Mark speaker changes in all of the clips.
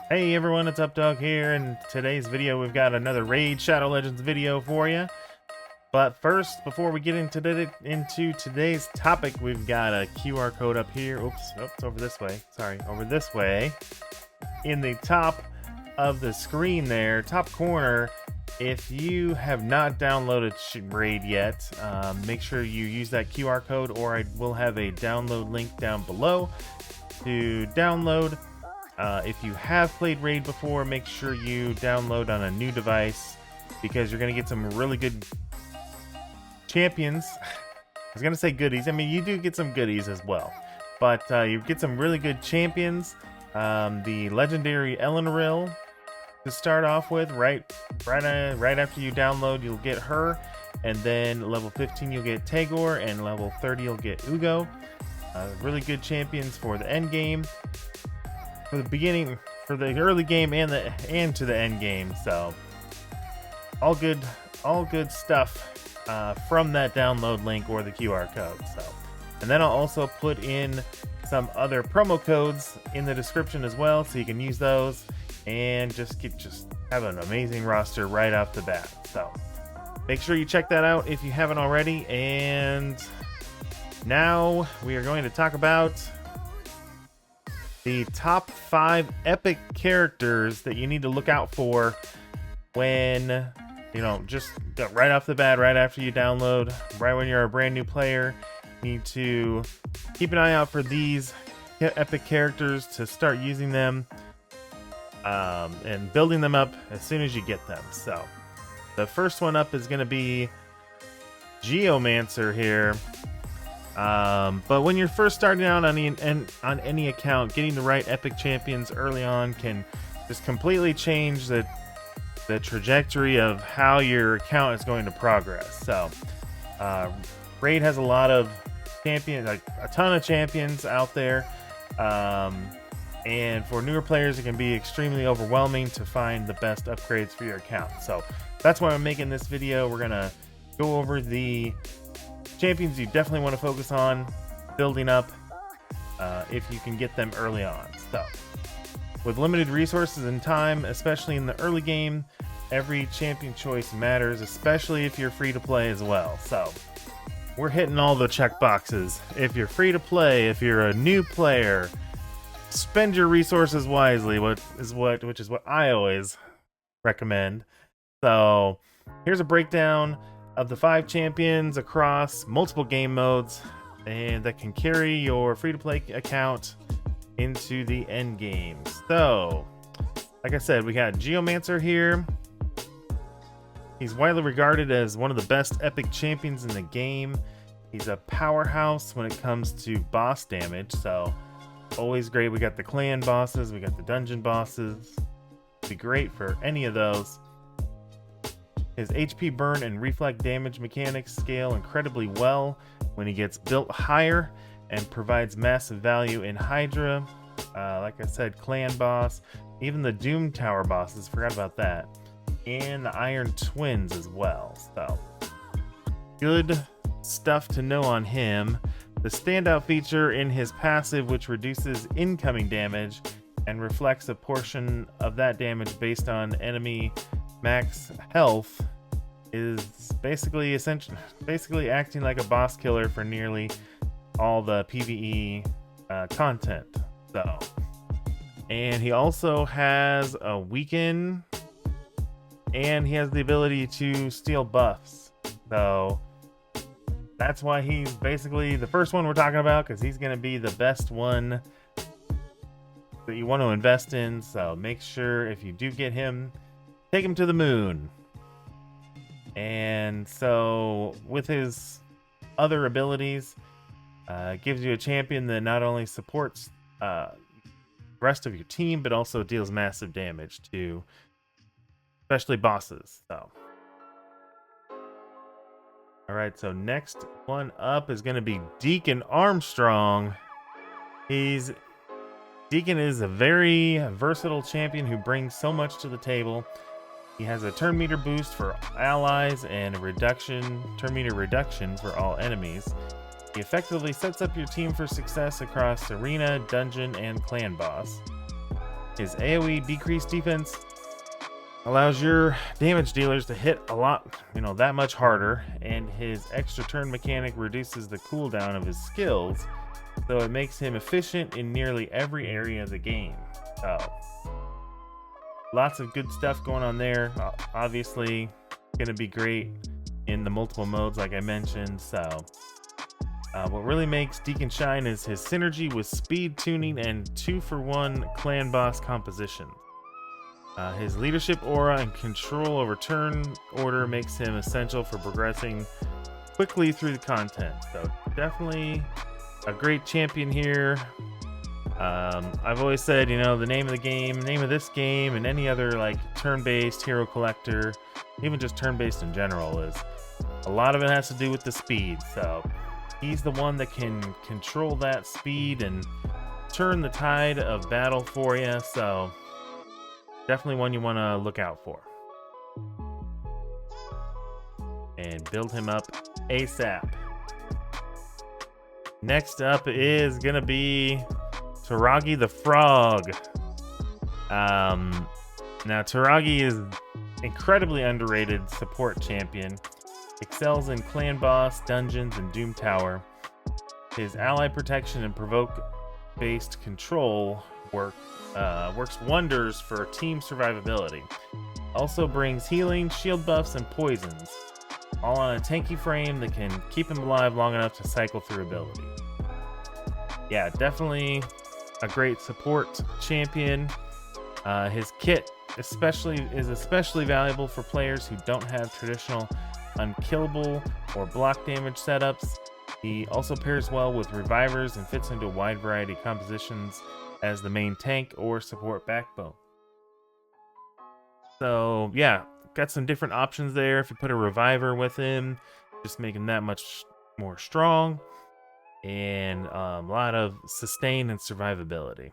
Speaker 1: Hey everyone, it's UpDog here. In today's video, we've got another Raid Shadow Legends video for you. But first, before we get into today's topic, we've got a QR code up here. Oops, it's over this way. Sorry, over this way. In the top of the screen there, top corner, if you have not downloaded Raid yet, make sure you use that QR code, or I will have a download link down below to download. If you have played Raid before, make sure you download on a new device, because you're going to get some really good champions. I was going to say goodies. I mean, you do get some goodies as well, but you get some really good champions. The legendary Ellenrill to start off with, right after you download, you'll get her, and then level 15 you'll get Tagor, and level 30 you'll get Ugo. Really good champions for the end game. For the beginning, for the early game, and to the end game. So all good stuff from that download link or the QR code. So, and then I'll also put in some other promo codes in the description as well, so you can use those and just have an amazing roster right off the bat. So make sure you check that out if you haven't already. And now we are going to talk about the top 5 epic characters that you need to look out for when, just right off the bat, right after you download, right when you're a brand new player. You need to keep an eye out for these epic characters to start using them and building them up as soon as you get them. So the first one up is going to be Geommancer here. But when you're first starting out on any account, getting the right epic champions early on can just completely change the trajectory of how your account is going to progress. So Raid has a lot of champions, like a ton of champions out there, and for newer players it can be extremely overwhelming to find the best upgrades for your account. So that's why I'm making this video. We're gonna go over the champions you definitely want to focus on building up if you can get them early on. So with limited resources and time, especially in the early game, every champion choice matters, especially if you're free to play as well. So we're hitting all the check boxes. If you're free to play, if you're a new player, spend your resources wisely, which is what I always recommend. So here's a breakdown of the 5 champions across multiple game modes, and that can carry your free-to-play account into the end game. So, like I said, we got Geommancer here. He's widely regarded as one of the best epic champions in the game. He's a powerhouse when it comes to boss damage, so always great. We got the clan bosses, we got the dungeon bosses. Be great for any of those. His HP burn and reflect damage mechanics scale incredibly well when he gets built higher, and provides massive value in Hydra, like I said, clan boss, even the Doom Tower bosses, forgot about that, and the Iron Twins as well. So good stuff to know on him. The standout feature in his passive, which reduces incoming damage and reflects a portion of that damage based on enemy max health, is basically acting like a boss killer for nearly all the PvE content. So, and he also has a weaken, and he has the ability to steal buffs. So that's why he's basically the first one we're talking about, because he's going to be the best one that you want to invest in. So make sure if you do get him, take him to the moon. And so with his other abilities, gives you a champion that not only supports the rest of your team, but also deals massive damage to especially bosses. So alright, so next one up is going to be Deacon Armstrong. Deacon is a very versatile champion who brings so much to the table. He has a turn meter boost for allies and a turn meter reduction for all enemies. He effectively sets up your team for success across arena, dungeon, and clan boss. His AoE decreased defense allows your damage dealers to hit a lot, that much harder, and his extra turn mechanic reduces the cooldown of his skills, so it makes him efficient in nearly every area of the game. So, lots of good stuff going on there. Obviously, going to be great in the multiple modes like I mentioned. So, what really makes Deacon shine is his synergy with speed tuning and 2-for-1 clan boss composition. His leadership aura and control over turn order makes him essential for progressing quickly through the content. So definitely a great champion here. I've always said, the name of the game, name of this game, and any other like turn-based hero collector, even just turn-based in general, is a lot of it has to do with the speed. So he's the one that can control that speed and turn the tide of battle for you. So definitely one you want to look out for. And build him up ASAP. Next up is going to be Turagi the Frog. Now, Turagi is incredibly underrated support champion. Excels in clan boss, dungeons, and Doom Tower. His ally protection and provoke-based control works wonders for team survivability. Also brings healing, shield buffs, and poisons, all on a tanky frame that can keep him alive long enough to cycle through ability. Yeah, definitely a great support champion. His kit is especially valuable for players who don't have traditional unkillable or block damage setups. He also pairs well with revivers and fits into a wide variety of compositions as the main tank or support backbone. So yeah, got some different options there. If you put a reviver with him, just make him that much more strong, and a lot of sustain and survivability.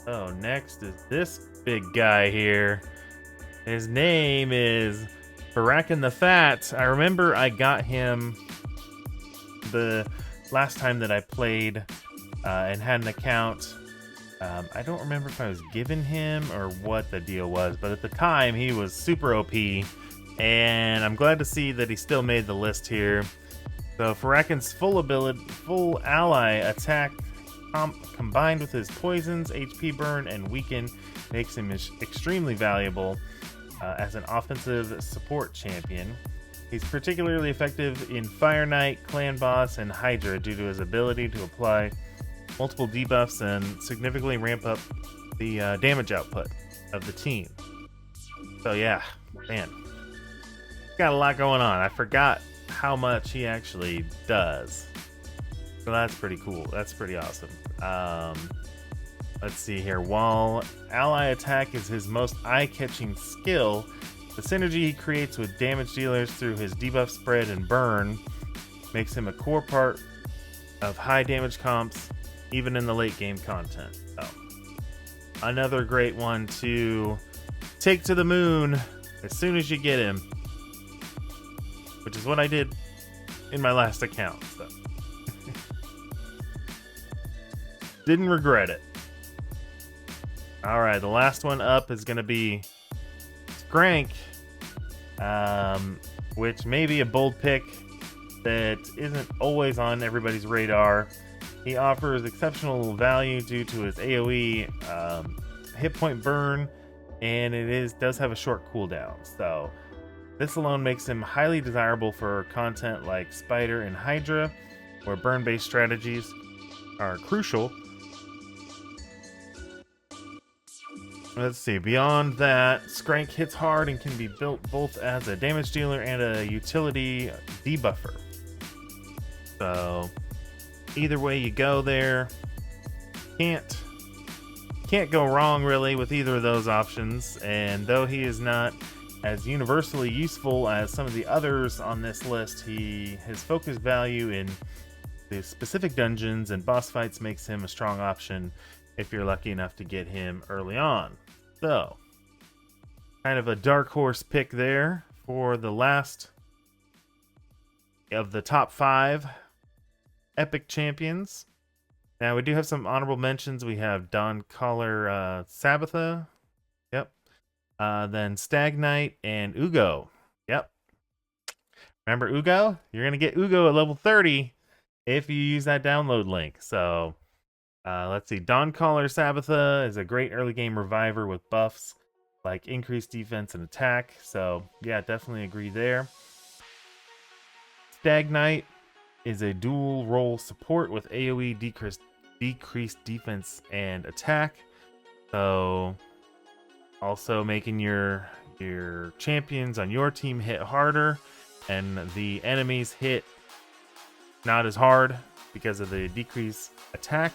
Speaker 1: Oh, next is this big guy here. His name is Farraken the Fat. I remember I got him the last time that I played and had an account. I don't remember if I was given him or what the deal was, but at the time he was super OP, and I'm glad to see that he still made the list here. So Farraken's full ally attack combined with his poisons, HP burn, and weaken makes him extremely valuable as an offensive support champion. He's particularly effective in Fire Knight, Clan Boss, and Hydra due to his ability to apply multiple debuffs and significantly ramp up the damage output of the team. So yeah, man, got a lot going on. I forgot how much he actually does. So that's pretty cool. That's pretty awesome. Let's see here. While ally attack is his most eye-catching skill, the synergy he creates with damage dealers through his debuff spread and burn makes him a core part of high damage comps, even in the late game content. So, another great one to take to the moon as soon as you get him, which is what I did in my last account. So. Didn't regret it. Alright, the last one up is going to be Skrank, which may be a bold pick that isn't always on everybody's radar. He offers exceptional value due to his AoE hit point burn, and does have a short cooldown. So this alone makes him highly desirable for content like Spider and Hydra, where burn-based strategies are crucial. Let's see, beyond that, Skrank hits hard and can be built both as a damage dealer and a utility debuffer. So, either way you go there, can't go wrong really with either of those options. And though he is not as universally useful as some of the others on this list, his focus value in the specific dungeons and boss fights makes him a strong option if you're lucky enough to get him early on. So, kind of a dark horse pick there for the last of the top 5 epic champions. Now we do have some honorable mentions. We have Dawn Caller Sabbatha. Yep. Then Stagnite and Ugo. Yep. Remember Ugo? You're going to get Ugo at level 30 if you use that download link. So let's see. Dawn Caller Sabbatha is a great early game reviver with buffs like increased defense and attack. So yeah, definitely agree there. Stagnite is a dual role support with AoE decreased defense and attack. So also making your champions on your team hit harder and the enemies hit not as hard because of the decreased attack.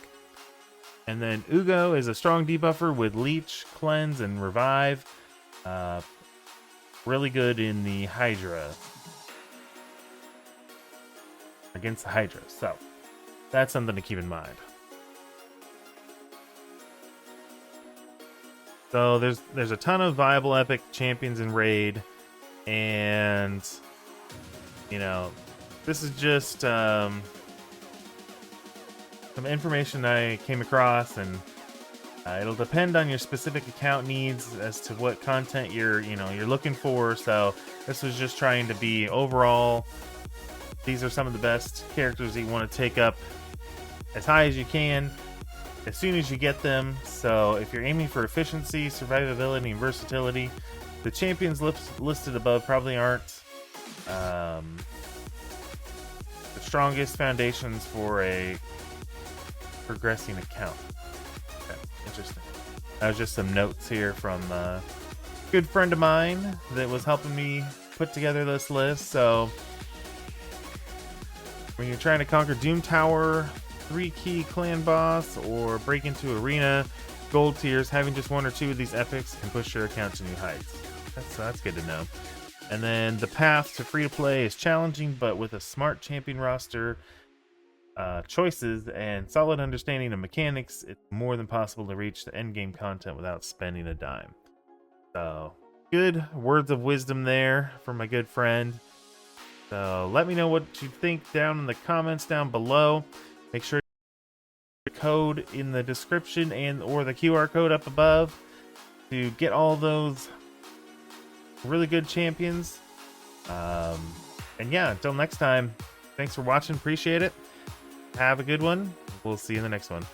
Speaker 1: And then Ugo is a strong debuffer with Leech, Cleanse, and Revive. Really good in the Hydra. Against the Hydra. So that's something to keep in mind. So there's a ton of viable epic champions in Raid. And you know, this is just some information I came across, and it'll depend on your specific account needs as to what content you're looking for. So this was just trying to be overall. These are some of the best characters that you want to take up as high as you can, as soon as you get them. So if you're aiming for efficiency, survivability, and versatility, the champions listed above probably aren't the strongest foundations for a progressing account. Okay, interesting. That was just some notes here from a good friend of mine that was helping me put together this list. So when you're trying to conquer Doom Tower, 3 key clan boss, or break into arena gold tiers, having just 1 or 2 of these epics can push your account to new heights. That's good to know. And then the path to free to play is challenging, but with a smart champion roster, choices, and solid understanding of mechanics, it's more than possible to reach the end game content without spending a dime. So good words of wisdom there from my good friend. So let me know what you think down in the comments down below. Make sure the code in the description or the QR code up above to get all those really good champions. And yeah, until next time, thanks for watching. Appreciate it. Have a good one. We'll see you in the next one.